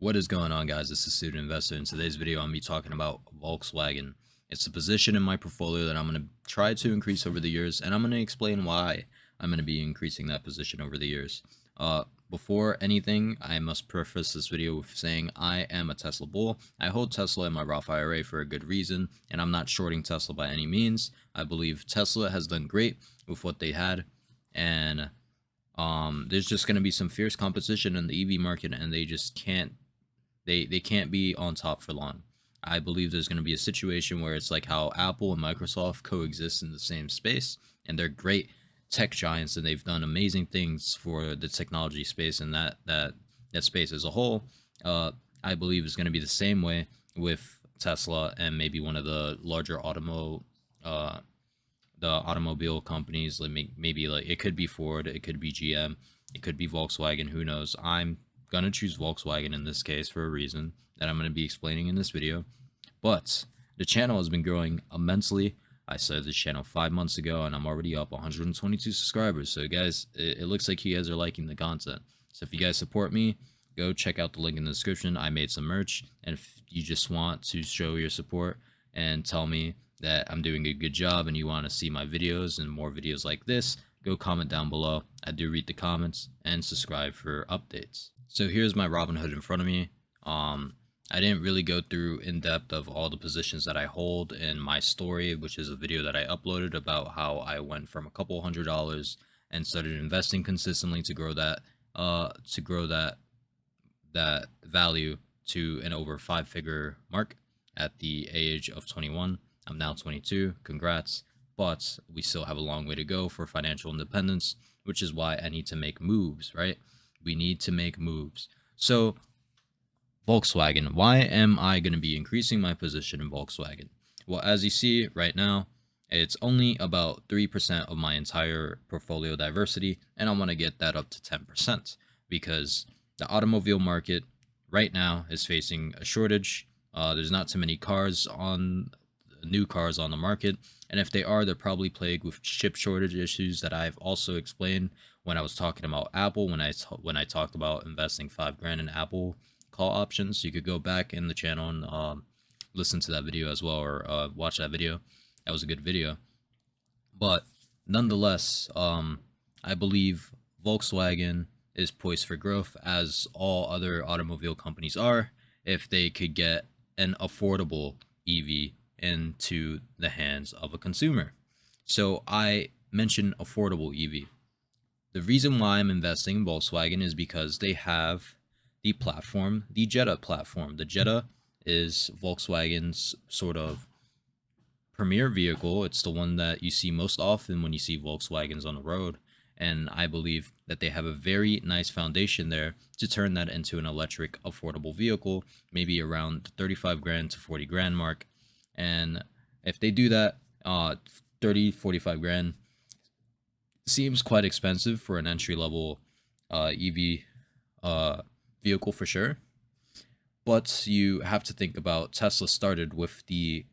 What is going on, guys? This is Student Investor. In today's video, I'm going to be talking about Volkswagen. It's a position in my portfolio that I'm going to try to increase over the years, and I'm going to explain why I'm going to be increasing that position over the years. Before anything, I must preface this video with saying I am a Tesla bull. I hold Tesla in my Roth IRA for a good reason, and I'm not shorting Tesla by any means. I believe Tesla has done great with what they had, and there's just going to be some fierce competition in the EV market, and they just can't they can't be on top for long. I believe there's going to be a situation where it's like how Apple and Microsoft coexist in the same space, and they're great tech giants, and they've done amazing things for the technology space and that space as a whole. I believe is going to be the same way with Tesla and maybe one of the larger the automobile companies. Like maybe like it could be Ford, it could be GM, it could be Volkswagen. Who knows? I'm gonna choose Volkswagen in this case for a reason that I'm gonna be explaining in this video. But the channel has been growing immensely. I started this channel 5 months ago, and I'm already up 122 subscribers. So guys, it looks like you guys are liking the content. So if you guys support me, go check out the link in the description. I made some merch, and if you just want to show your support and tell me that I'm doing a good job and you want to see my videos and more videos like this, go comment down below. I do read the comments, and subscribe for updates. So here's my Robinhood in front of me. I didn't really go through in depth of all the positions that I hold in my story, which is a video that I uploaded about how I went from a couple $100s and started investing consistently to grow that that value to an over 5-figure mark at the age of 21. I'm now 22. Congrats. But we still have a long way to go for financial independence, which is why I need to make moves, right? We need to make moves. So Volkswagen, why am I going to be increasing my position in Volkswagen? Well, as you see right now, it's only about 3% of my entire portfolio diversity, and I want to get that up to 10% because the automobile market right now is facing a shortage. There's not too many new cars on the market, and if they are, they're probably plagued with chip shortage issues that I've also explained when I was talking about Apple, when I talked about investing $5,000 in Apple call options. You could go back in the channel and listen to that video as well, or watch that video. That was a good video. But nonetheless, I believe Volkswagen is poised for growth, as all other automobile companies are, if they could get an affordable EV into the hands of a consumer. So I mentioned affordable EV. The reason why I'm investing in Volkswagen is because they have the platform, the JETTA platform. The JETTA is Volkswagen's sort of premier vehicle. It's the one that you see most often when you see Volkswagens on the road. And I believe that they have a very nice foundation there to turn that into an electric affordable vehicle, maybe around $35,000 to $40,000 mark. And if they do that, 30, $45,000 seems quite expensive for an entry-level EV vehicle for sure. But you have to think about Tesla started with the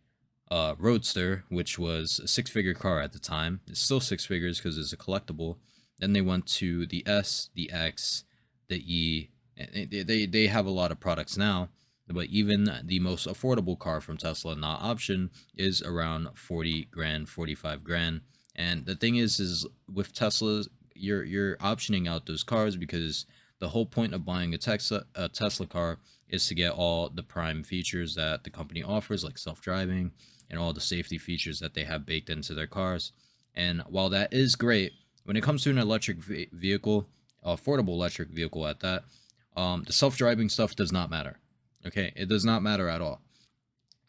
Roadster, which was a 6-figure car at the time. It's still 6 figures because it's a collectible. Then they went to the S, the X, the E. They have a lot of products now, but even the most affordable car from Tesla, not option, is around $40,000, $45,000. And the thing is with Tesla, you're optioning out those cars because the whole point of buying a Tesla car is to get all the prime features that the company offers, like self-driving and all the safety features that they have baked into their cars. And while that is great, when it comes to an electric vehicle, affordable electric vehicle at that, the self-driving stuff does not matter. Okay, it does not matter at all.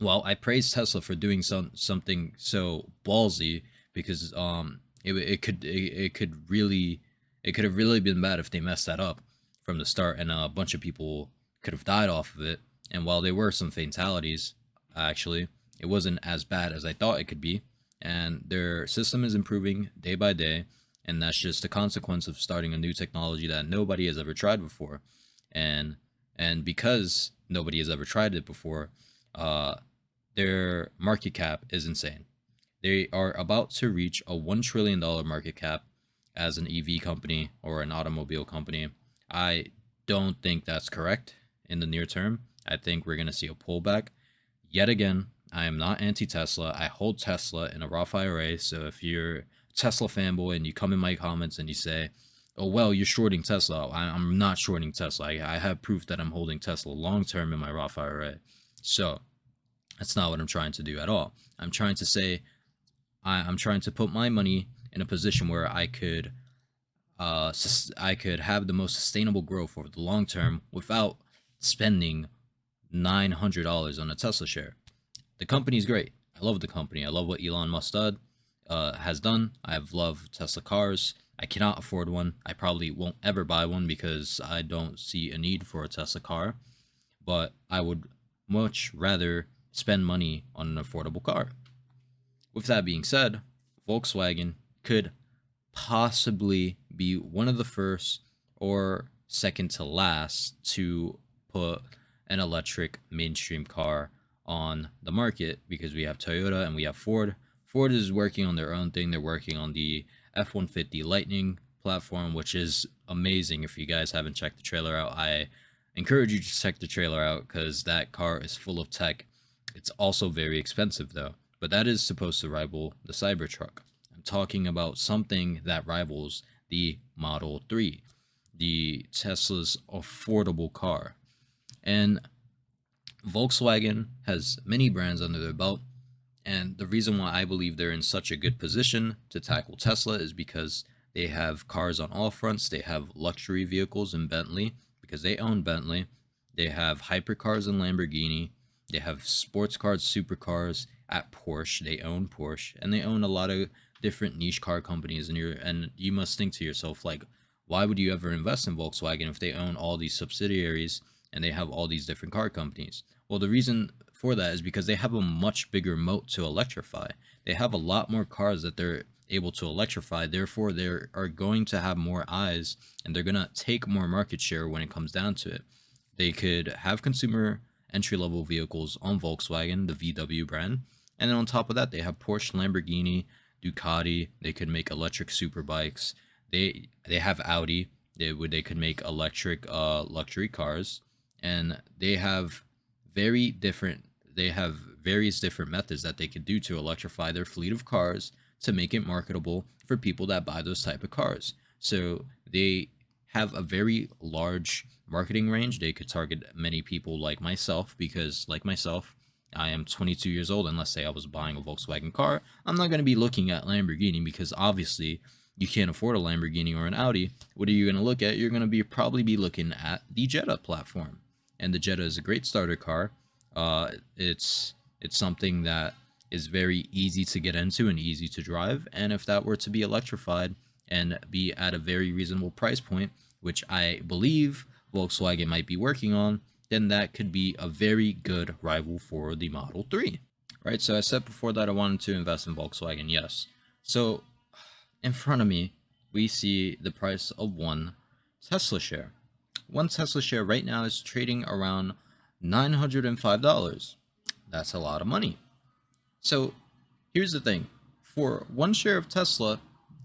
Well, I praise Tesla for doing something so ballsy, because it could have really been bad if they messed that up from the start, and a bunch of people could have died off of it. And while there were some fatalities, actually, it wasn't as bad as I thought it could be. And their system is improving day by day, and that's just a consequence of starting a new technology that nobody has ever tried before. And because nobody has ever tried it before, their market cap is insane. They are about to reach a $1 trillion market cap as an EV company or an automobile company. I don't think that's correct. in the near term. I think we're going to see a pullback. Yet again, I am not anti-Tesla. I hold Tesla in a Roth IRA. So if you're a Tesla fanboy and you come in my comments and you say, oh, well, you're shorting Tesla. I'm not shorting Tesla. I have proof that I'm holding Tesla long-term in my Roth IRA. So that's not what I'm trying to do at all. I'm trying to say I'm trying to put my money in a position where I could have the most sustainable growth over the long term without spending $900 on a Tesla share. The company's great. I love the company. I love what Elon Musk has done. I've loved Tesla cars. I cannot afford one. I probably won't ever buy one because I don't see a need for a Tesla car. But I would much rather spend money on an affordable car. With that being said, Volkswagen could possibly be one of the first or second to last to put an electric mainstream car on the market, because we have Toyota and we have Ford. Ford is working on their own thing. They're working on the F-150 Lightning platform, which is amazing. If you guys haven't checked the trailer out, I encourage you to check the trailer out because that car is full of tech. It's also very expensive though, but that is supposed to rival the Cybertruck. I'm talking about something that rivals the Model 3, the Tesla's affordable car. And Volkswagen has many brands under their belt, and the reason why I believe they're in such a good position to tackle Tesla is because they have cars on all fronts. They have luxury vehicles in Bentley because they own Bentley. They have hypercars in Lamborghini. They have sports cars, supercars at Porsche. They own Porsche, and they own a lot of different niche car companies. And you must think to yourself, like, why would you ever invest in Volkswagen if they own all these subsidiaries and they have all these different car companies? Well, the reason for that is because they have a much bigger moat to electrify. They have a lot more cars that they're able to electrify. Therefore, they are going to have more eyes, and they're going to take more market share when it comes down to it. They could have consumer entry-level vehicles on Volkswagen, the VW brand, and then on top of that, they have Porsche, Lamborghini, Ducati. They could make electric super bikes. They have Audi. They could make electric luxury cars, and they have various different methods that they could do to electrify their fleet of cars to make it marketable for people that buy those type of cars. So they have a very large marketing range. They could target many people like myself, because like myself, I am 22 years old, and let's say I was buying a Volkswagen car. I'm not going to be looking at Lamborghini because obviously you can't afford a Lamborghini or an Audi. What are you going to look at? You're going to probably be looking at the Jetta platform. And the Jetta is a great starter car. It's something that is very easy to get into and easy to drive. And if that were to be electrified and be at a very reasonable price point, which I believe Volkswagen might be working on, then that could be a very good rival for the Model 3. Right, so I said before that I wanted to invest in Volkswagen, yes. So in front of me, we see the price of one Tesla share. One Tesla share right now is trading around $905. That's a lot of money. So here's the thing. For one share of Tesla,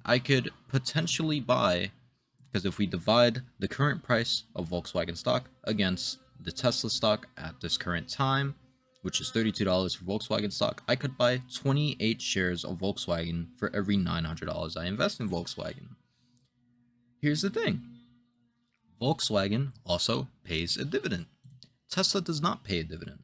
I could potentially buy, because if we divide the current price of Volkswagen stock against the Tesla stock at this current time, which is $32 for Volkswagen stock, I could buy 28 shares of Volkswagen for every $900 I invest in Volkswagen. Here's the thing. Volkswagen also pays a dividend. Tesla does not pay a dividend.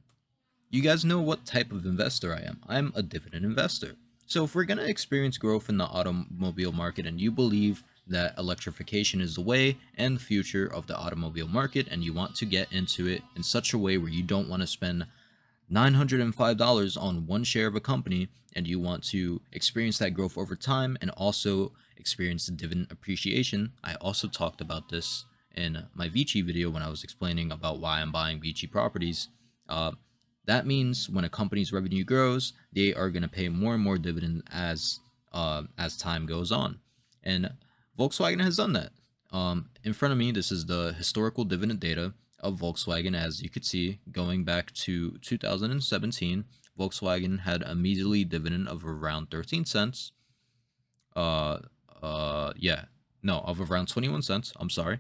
You guys know what type of investor I am. I'm a dividend investor. So if we're going to experience growth in the automobile market, and you believe that electrification is the way and the future of the automobile market, and you want to get into it in such a way where you don't want to spend $905 on one share of a company, and you want to experience that growth over time and also experience the dividend appreciation. I also talked about this in my Vici video when I was explaining about why I'm buying Vici properties. That means when a company's revenue grows, they are going to pay more and more dividend as time goes on. And Volkswagen has done that. In front of me, this is the historical dividend data of Volkswagen. As you could see, going back to 2017, Volkswagen had a measly dividend of around 13 cents. Of around 21 cents. I'm sorry.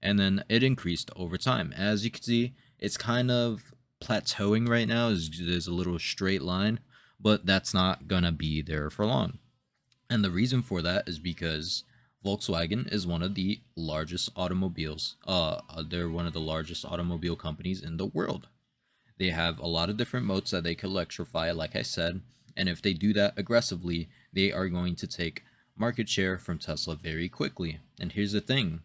and then it increased over time. As you can see, it's kind of plateauing right now. There's a little straight line, but that's not gonna be there for long. And the reason for that is because Volkswagen is one of the largest automobiles. They're one of the largest automobile companies in the world. They have a lot of different modes that they could electrify, like I said, and if they do that aggressively, they are going to take market share from Tesla very quickly. And here's the thing,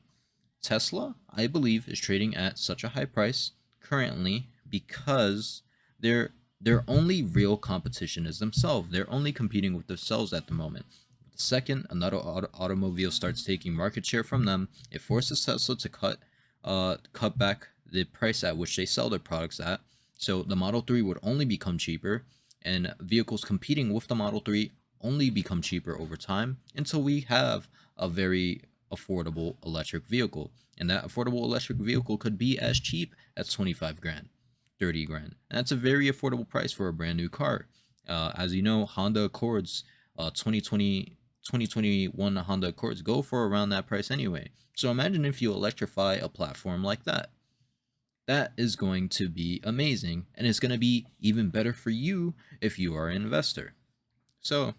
Tesla, I believe, is trading at such a high price currently because their only real competition is themselves. They're only competing with themselves at the moment. The second another automobile starts taking market share from them, it forces Tesla to cut back the price at which they sell their products at. So the Model 3 would only become cheaper, and vehicles competing with the Model 3 only become cheaper over time until we have a very affordable electric vehicle. And that affordable electric vehicle could be as cheap as 25 grand, 30 grand. And that's a very affordable price for a brand new car. As you know, Honda Accords, 2021 Honda Accords go for around that price anyway. So imagine if you electrify a platform like that. That is going to be amazing, and it's going to be even better for you if you are an investor. So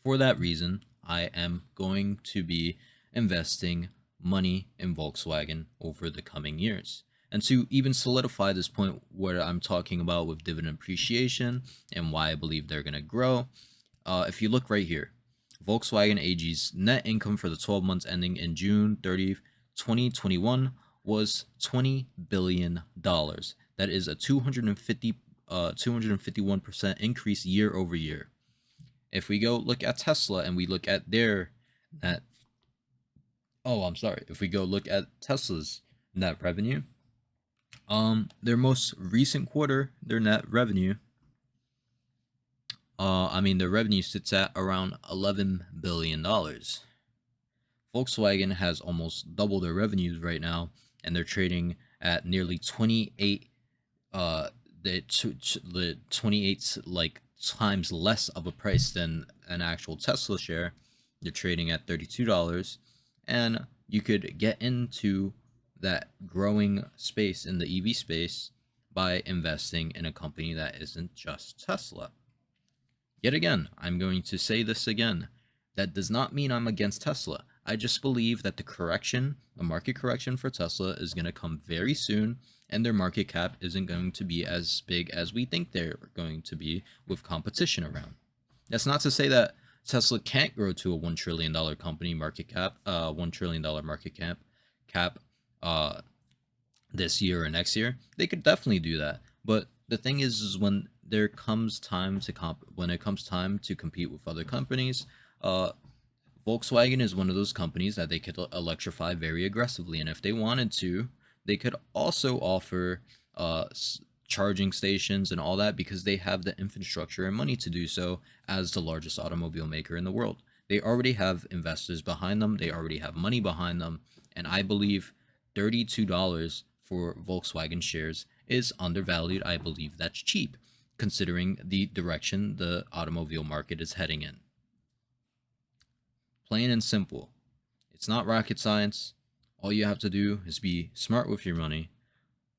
for that reason, I am going to be investing money in Volkswagen over the coming years. And to even solidify this point, what I'm talking about with dividend appreciation and why I believe they're going to grow, if you look right here, Volkswagen AG's net income for the 12 months ending in June 30th, 2021 was $20 billion. That is a 251% increase year over year. If we go look at Tesla and we look at their net, if we go look at Tesla's net revenue, their most recent quarter, their net revenue, their revenue sits at around $11 billion. Volkswagen has almost double their revenues right now, and they're trading at nearly 28 like times less of a price than an actual Tesla share. They're trading at $32, and you could get into that growing space in the EV space by investing in a company that isn't just Tesla. Yet again, I'm going to say this again. That does not mean I'm against Tesla. I just believe that the market correction for Tesla is going to come very soon, and their market cap isn't going to be as big as we think they're going to be with competition around. That's not to say that Tesla can't grow to a $1 trillion company market cap, $1 trillion market cap this year or next year. They could definitely do that. But the thing is when it comes time to compete with other companies, Volkswagen is one of those companies that they could electrify very aggressively, and if they wanted to, they could also offer charging stations and all that because they have the infrastructure and money to do so as the largest automobile maker in the world. They already have investors behind them, they already have money behind them, and I believe $32 for Volkswagen shares is undervalued. I believe that's cheap considering the direction the automobile market is heading in. Plain and simple. It's not rocket science. All you have to do is be smart with your money.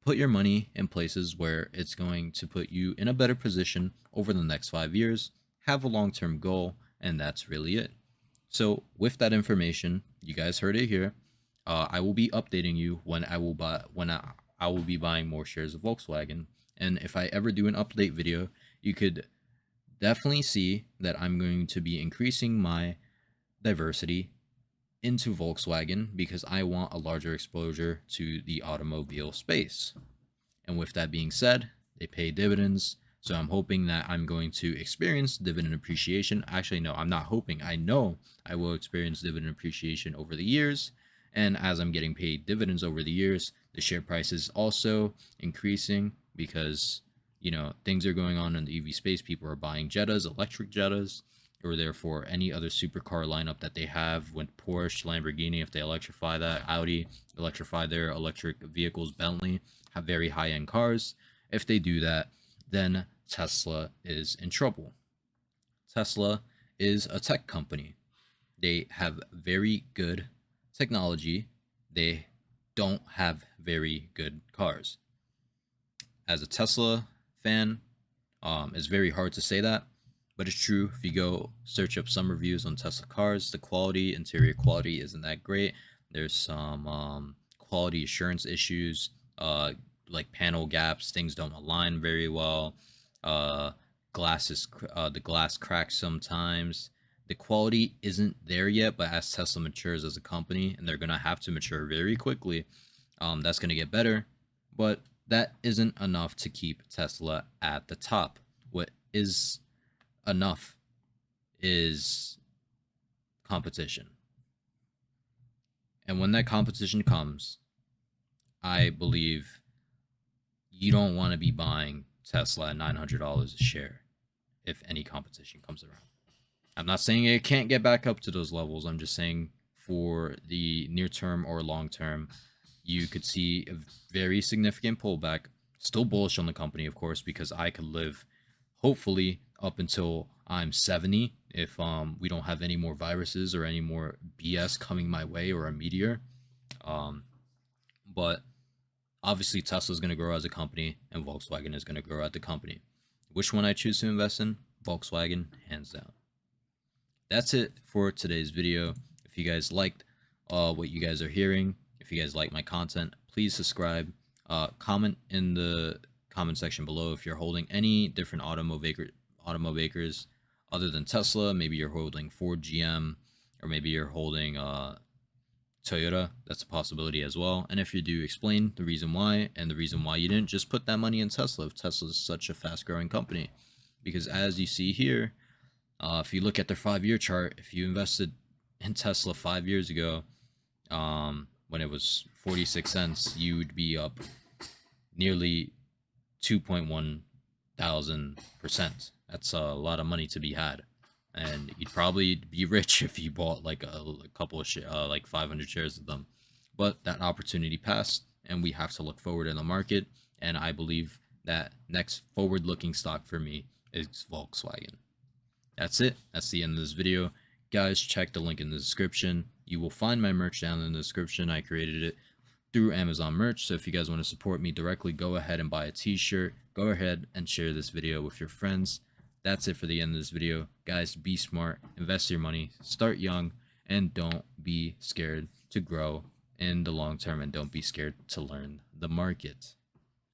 Put your money in places where it's going to put you in a better position over the next 5 years. Have a long-term goal, and that's really it. So with that information, you guys heard it here. I will be updating you when I will be buying more shares of Volkswagen. And if I ever do an update video, you could definitely see that I'm going to be increasing my diversity into Volkswagen because I want a larger exposure to the automobile space. And with that being said, they pay dividends, so I'm hoping that I'm going to experience dividend appreciation. Actually, no, I'm not hoping. I know I will experience dividend appreciation over the years, and as I'm getting paid dividends over the years, the share price is also increasing because, things are going on in the EV space. People are buying Jettas, electric Jettas, or therefore any other supercar lineup that they have. When Porsche, Lamborghini, if they electrify that, Audi electrify their electric vehicles, Bentley have very high-end cars. If they do that, then Tesla is in trouble. Tesla is a tech company. They have very good technology. They don't have very good cars. As a Tesla fan, it's very hard to say that, but it's true. If you go search up some reviews on Tesla cars, the quality, interior quality isn't that great. There's some quality assurance issues, like panel gaps, things don't align very well. Uh, the glass cracks sometimes. The quality isn't there yet, but as Tesla matures as a company, and they're gonna have to mature very quickly, that's gonna get better. But that isn't enough to keep Tesla at the top. What is enough is competition. And when that competition comes, I believe you don't want to be buying Tesla at $900 a share if any competition comes around. I'm not saying it can't get back up to those levels. I'm just saying for the near term or long term, you could see a very significant pullback. Still bullish on the company, of course, because I could live hopefully up until I'm 70 if we don't have any more viruses or any more BS coming my way or a meteor. But obviously Tesla is going to grow as a company and Volkswagen is going to grow at the company. Which one I choose to invest in? Volkswagen, hands down. That's it for today's video. If you guys liked what you guys are hearing, if you guys like my content, please subscribe. Comment in the comment section below if you're holding any different automakers other than Tesla. Maybe you're holding Ford, GM, or maybe you're holding Toyota. That's a possibility as well. And if you do, explain the reason why, and the reason why you didn't just put that money in Tesla if Tesla is such a fast growing company. Because as you see here, if you look at their 5-year chart, if you invested in Tesla 5 years ago, when it was 46 cents, you would be up nearly 2,100%. That's a lot of money to be had. And you'd probably be rich if you bought like a couple of like 500 shares of them. But that opportunity passed, and we have to look forward in the market. And I believe that next forward-looking stock for me is Volkswagen. That's it. That's the end of this video. Guys, check the link in the description. You will find my merch down in the description. I created it through Amazon merch. So if you guys want to support me directly, go ahead and buy a t-shirt. Go ahead and share this video with your friends. That's it for the end of this video. Guys, be smart, invest your money, start young, and don't be scared to grow in the long term, and don't be scared to learn the market.